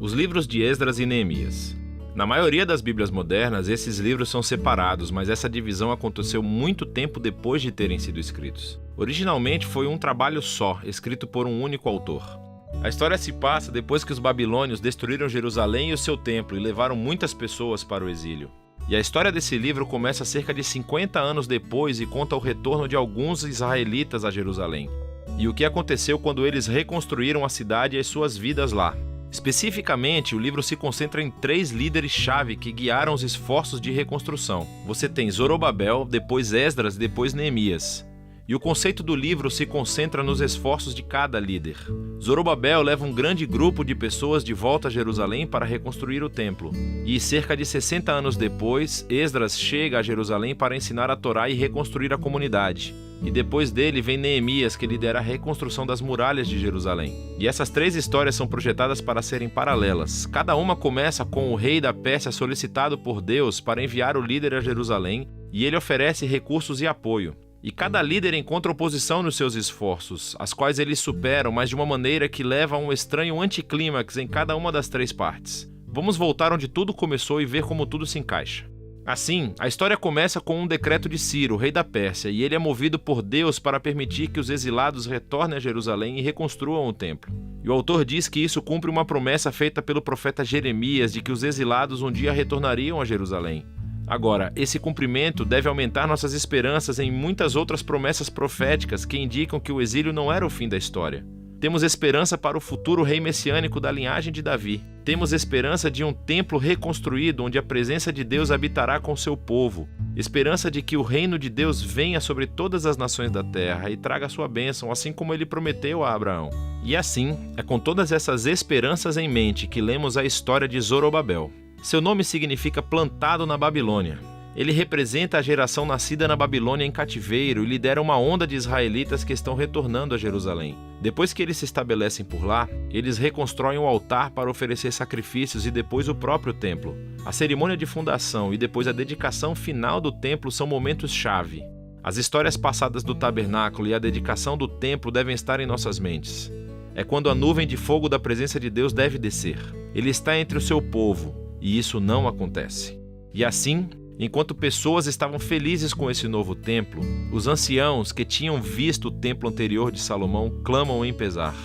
Os livros de Esdras e Neemias. Na maioria das Bíblias modernas, esses livros são separados, mas essa divisão aconteceu muito tempo depois de terem sido escritos. Originalmente foi um trabalho só, escrito por um único autor. A história se passa depois que os babilônios destruíram Jerusalém e o seu templo e levaram muitas pessoas para o exílio. E a história desse livro começa cerca de 50 anos depois e conta o retorno de alguns israelitas a Jerusalém, e o que aconteceu quando eles reconstruíram a cidade e as suas vidas lá. Especificamente, o livro se concentra em 3 líderes-chave que guiaram os esforços de reconstrução. Você tem Zorobabel, depois Esdras e depois Neemias. E o conceito do livro se concentra nos esforços de cada líder. Zorobabel leva um grande grupo de pessoas de volta a Jerusalém para reconstruir o templo. E cerca de 60 anos depois, Esdras chega a Jerusalém para ensinar a Torá e reconstruir a comunidade. E depois dele vem Neemias, que lidera a reconstrução das muralhas de Jerusalém. E essas 3 histórias são projetadas para serem paralelas. Cada uma começa com o rei da Pérsia solicitado por Deus para enviar o líder a Jerusalém, e ele oferece recursos e apoio. E cada líder encontra oposição nos seus esforços, as quais eles superam, mas de uma maneira que leva a um estranho anticlímax em cada uma das 3 partes. Vamos voltar onde tudo começou e ver como tudo se encaixa. Assim, a história começa com um decreto de Ciro, rei da Pérsia, e ele é movido por Deus para permitir que os exilados retornem a Jerusalém e reconstruam o templo. E o autor diz que isso cumpre uma promessa feita pelo profeta Jeremias de que os exilados um dia retornariam a Jerusalém. Agora, esse cumprimento deve aumentar nossas esperanças em muitas outras promessas proféticas que indicam que o exílio não era o fim da história. Temos esperança para o futuro rei messiânico da linhagem de Davi. Temos esperança de um templo reconstruído onde a presença de Deus habitará com seu povo. Esperança de que o reino de Deus venha sobre todas as nações da terra e traga sua bênção, assim como ele prometeu a Abraão. E assim, é com todas essas esperanças em mente que lemos a história de Zorobabel. Seu nome significa plantado na Babilônia. Ele representa a geração nascida na Babilônia em cativeiro e lidera uma onda de israelitas que estão retornando a Jerusalém. Depois que eles se estabelecem por lá, eles reconstroem o altar para oferecer sacrifícios e depois o próprio templo. A cerimônia de fundação e depois a dedicação final do templo são momentos-chave. As histórias passadas do tabernáculo e a dedicação do templo devem estar em nossas mentes. É quando a nuvem de fogo da presença de Deus deve descer. Ele está entre o seu povo. E isso não acontece. E assim, enquanto pessoas estavam felizes com esse novo templo, os anciãos que tinham visto o templo anterior de Salomão clamam em pesar.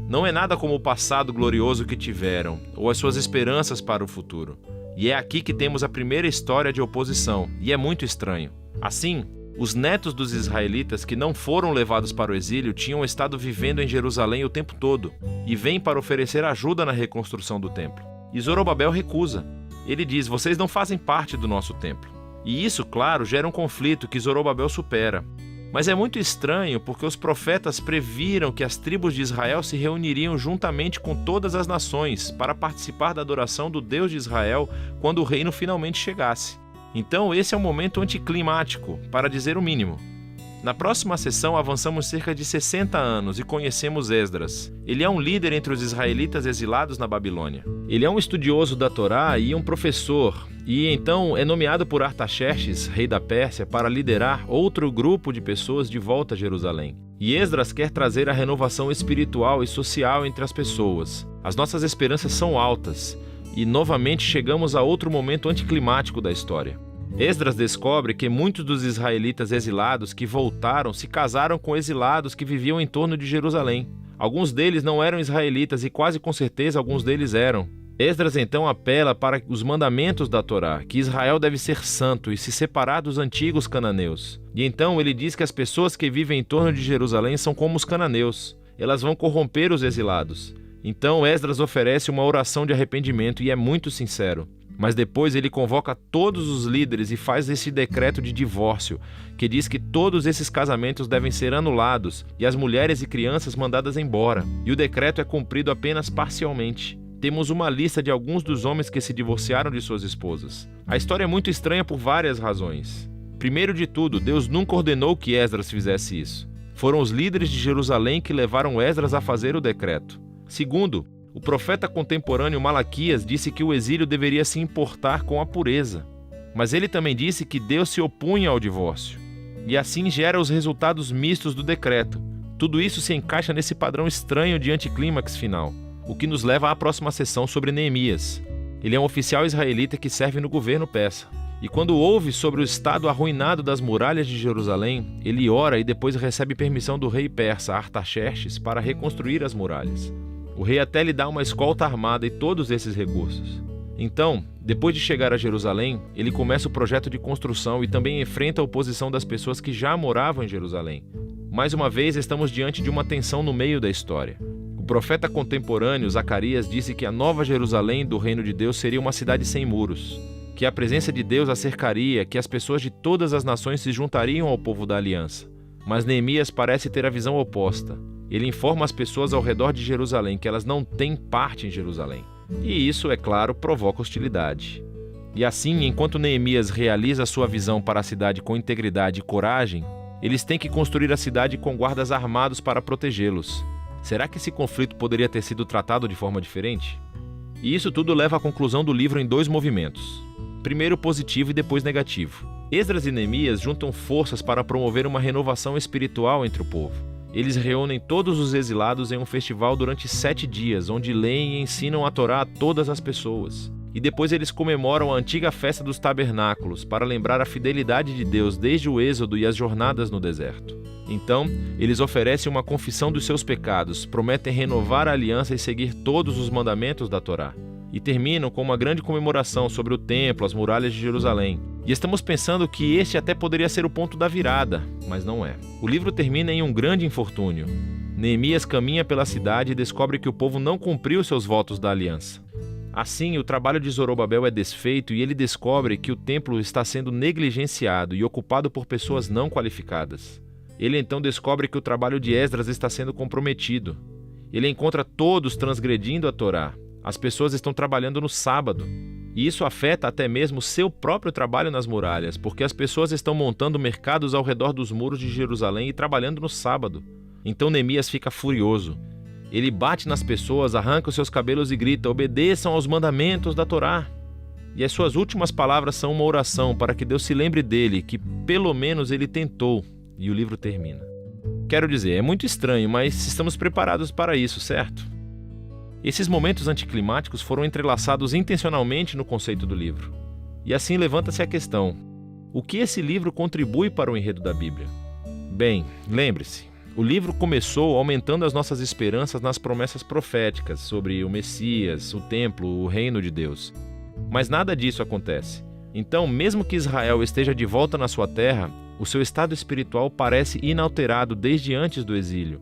Não é nada como o passado glorioso que tiveram, ou as suas esperanças para o futuro. E é aqui que temos a primeira história de oposição, e é muito estranho. Assim, os netos dos israelitas que não foram levados para o exílio tinham estado vivendo em Jerusalém o tempo todo, e vêm para oferecer ajuda na reconstrução do templo. E Zorobabel recusa. Ele diz: vocês não fazem parte do nosso templo. E isso, claro, gera um conflito que Zorobabel supera. Mas é muito estranho porque os profetas previram que as tribos de Israel se reuniriam juntamente com todas as nações para participar da adoração do Deus de Israel quando o reino finalmente chegasse. Então esse é um momento anticlimático, para dizer o mínimo. Na próxima sessão avançamos cerca de 60 anos e conhecemos Esdras. Ele é um líder entre os israelitas exilados na Babilônia. Ele é um estudioso da Torá e um professor, e então é nomeado por Artaxerxes, rei da Pérsia, para liderar outro grupo de pessoas de volta a Jerusalém. E Esdras quer trazer a renovação espiritual e social entre as pessoas. As nossas esperanças são altas, e novamente chegamos a outro momento anticlimático da história. Esdras descobre que muitos dos israelitas exilados que voltaram se casaram com exilados que viviam em torno de Jerusalém. Alguns deles não eram israelitas e quase com certeza alguns deles eram. Esdras então apela para os mandamentos da Torá, que Israel deve ser santo e se separar dos antigos cananeus. E então ele diz que as pessoas que vivem em torno de Jerusalém são como os cananeus. Elas vão corromper os exilados. Então Esdras oferece uma oração de arrependimento e é muito sincero. Mas depois ele convoca todos os líderes e faz esse decreto de divórcio, que diz que todos esses casamentos devem ser anulados e as mulheres e crianças mandadas embora. E o decreto é cumprido apenas parcialmente. Temos uma lista de alguns dos homens que se divorciaram de suas esposas. A história é muito estranha por várias razões. Primeiro de tudo, Deus nunca ordenou que Esdras fizesse isso. Foram os líderes de Jerusalém que levaram Esdras a fazer o decreto. Segundo, o profeta contemporâneo Malaquias disse que o exílio deveria se importar com a pureza. Mas ele também disse que Deus se opunha ao divórcio. E assim gera os resultados mistos do decreto. Tudo isso se encaixa nesse padrão estranho de anticlímax final. o que nos leva à próxima sessão sobre Neemias. Ele é um oficial israelita que serve no governo persa. E quando ouve sobre o estado arruinado das muralhas de Jerusalém, ele ora e depois recebe permissão do rei persa Artaxerxes para reconstruir as muralhas. O rei até lhe dá uma escolta armada e todos esses recursos. Então, depois de chegar a Jerusalém, ele começa o projeto de construção e também enfrenta a oposição das pessoas que já moravam em Jerusalém. Mais uma vez, estamos diante de uma tensão no meio da história. O profeta contemporâneo Zacarias disse que a nova Jerusalém do reino de Deus seria uma cidade sem muros, que a presença de Deus a cercaria, que as pessoas de todas as nações se juntariam ao povo da aliança. Mas Neemias parece ter a visão oposta. Ele informa as pessoas ao redor de Jerusalém que elas não têm parte em Jerusalém. E isso, é claro, provoca hostilidade. E assim, enquanto Neemias realiza sua visão para a cidade com integridade e coragem, eles têm que construir a cidade com guardas armados para protegê-los. Será que esse conflito poderia ter sido tratado de forma diferente? E isso tudo leva à conclusão do livro em 2 movimentos. Primeiro positivo e depois negativo. Esdras e Neemias juntam forças para promover uma renovação espiritual entre o povo. Eles reúnem todos os exilados em um festival durante 7 dias, onde leem e ensinam a Torá a todas as pessoas. E depois eles comemoram a antiga festa dos tabernáculos, para lembrar a fidelidade de Deus desde o êxodo e as jornadas no deserto. Então, eles oferecem uma confissão dos seus pecados, prometem renovar a aliança e seguir todos os mandamentos da Torá. E terminam com uma grande comemoração sobre o templo, as muralhas de Jerusalém. E estamos pensando que este até poderia ser o ponto da virada, mas não é. O livro termina em um grande infortúnio. Neemias caminha pela cidade e descobre que o povo não cumpriu seus votos da aliança. Assim, o trabalho de Zorobabel é desfeito e ele descobre que o templo está sendo negligenciado e ocupado por pessoas não qualificadas. Ele então descobre que o trabalho de Esdras está sendo comprometido. Ele encontra todos transgredindo a Torá. As pessoas estão trabalhando no sábado. E isso afeta até mesmo seu próprio trabalho nas muralhas, porque as pessoas estão montando mercados ao redor dos muros de Jerusalém e trabalhando no sábado. Então Neemias fica furioso. Ele bate nas pessoas, arranca os seus cabelos e grita: obedeçam aos mandamentos da Torá. E as suas últimas palavras são uma oração para que Deus se lembre dele, que pelo menos ele tentou. E o livro termina. Quero dizer, é muito estranho, mas estamos preparados para isso, certo? Esses momentos anticlimáticos foram entrelaçados intencionalmente no conceito do livro. E assim levanta-se a questão: o que esse livro contribui para o enredo da Bíblia? Bem, lembre-se, o livro começou aumentando as nossas esperanças nas promessas proféticas sobre o Messias, o templo, o reino de Deus. Mas nada disso acontece. Então, mesmo que Israel esteja de volta na sua terra, o seu estado espiritual parece inalterado desde antes do exílio.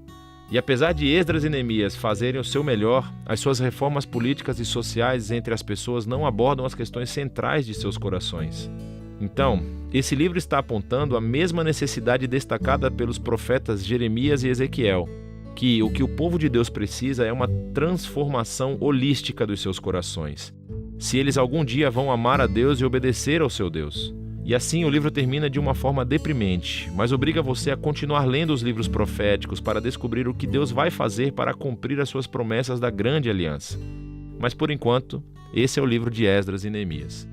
E apesar de Esdras e Neemias fazerem o seu melhor, as suas reformas políticas e sociais entre as pessoas não abordam as questões centrais de seus corações. Então, esse livro está apontando a mesma necessidade destacada pelos profetas Jeremias e Ezequiel, que o que o povo de Deus precisa é uma transformação holística dos seus corações, se eles algum dia vão amar a Deus e obedecer ao seu Deus. E assim o livro termina de uma forma deprimente, mas obriga você a continuar lendo os livros proféticos para descobrir o que Deus vai fazer para cumprir as suas promessas da grande aliança. Mas por enquanto, esse é o livro de Esdras e Neemias.